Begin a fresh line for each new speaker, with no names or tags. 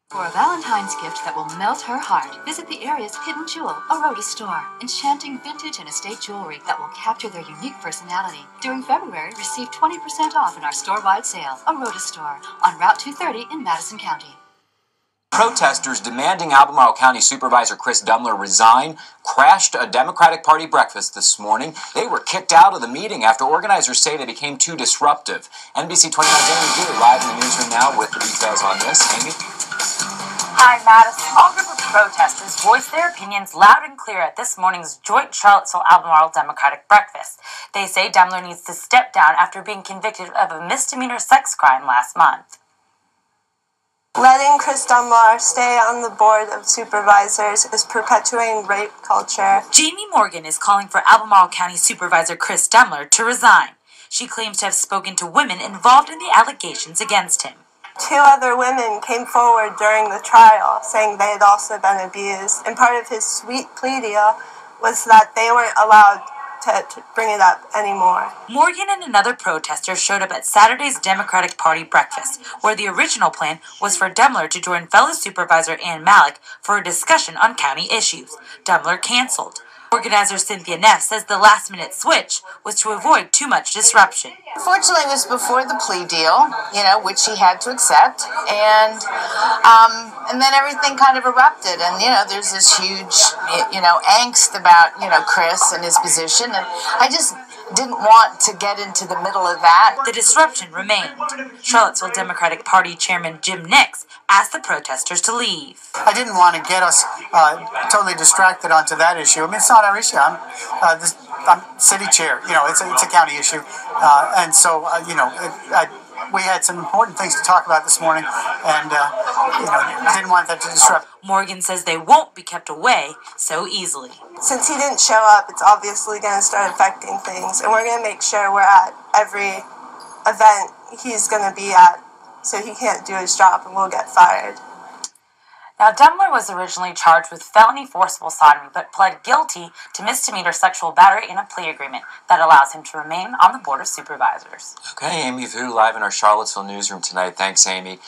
For a Valentine's gift that will melt her heart, visit the area's hidden jewel, Aroda Store. Enchanting vintage and estate jewelry that will capture their unique personality. During February, receive 20% off in our store-wide sale, Aroda Store, on Route 230 in Madison County.
Protesters demanding Albemarle County Supervisor Chris Dumler resign crashed a Democratic Party breakfast this morning. They were kicked out of the meeting after organizers say they became too disruptive. NBC 29's Amy here live in the newsroom now with the details on this. Amy?
Hi, Matt. A small group of protesters voiced their opinions loud and clear at this morning's joint Charlottesville-Albemarle Democratic breakfast. They say Dumler needs to step down after being convicted of a misdemeanor sex crime last month.
Letting Chris Dumler stay on the board of supervisors is perpetuating rape culture.
Jamie Morgan is calling for Albemarle County Supervisor Chris Dumler to resign. She claims to have spoken to women involved in the allegations against him.
2 other women came forward during the trial saying they had also been abused, and part of his sweet plea deal was that they weren't allowed to bring it up anymore.
Morgan and another protester showed up at Saturday's Democratic Party breakfast, where the original plan was for Dumler to join fellow supervisor Ann Malik for a discussion on county issues. Dumler canceled. Organizer Cynthia Neff says the last-minute switch was to avoid too much disruption.
Unfortunately, it was before the plea deal, which he had to accept, and then everything kind of erupted, and there's this huge, angst about Chris and his position, and I just didn't want to get into the middle of that.
The disruption remained. Charlottesville Democratic Party Chairman Jim Nix asked the protesters to leave.
I didn't want to get us totally distracted onto that issue. I mean, it's not our issue. I'm city chair. It's a county issue, and so we had some important things to talk about this morning, and didn't want that to disrupt.
Morgan says they won't be kept away so easily.
Since he didn't show up, it's obviously going to start affecting things, and we're going to make sure we're at every event he's going to be at, so he can't do his job and we'll get fired.
Now, Dumler was originally charged with felony forcible sodomy, but pled guilty to misdemeanor sexual battery in a plea agreement that allows him to remain on the Board of Supervisors.
Okay, Amy Vu live in our Charlottesville newsroom tonight. Thanks, Amy.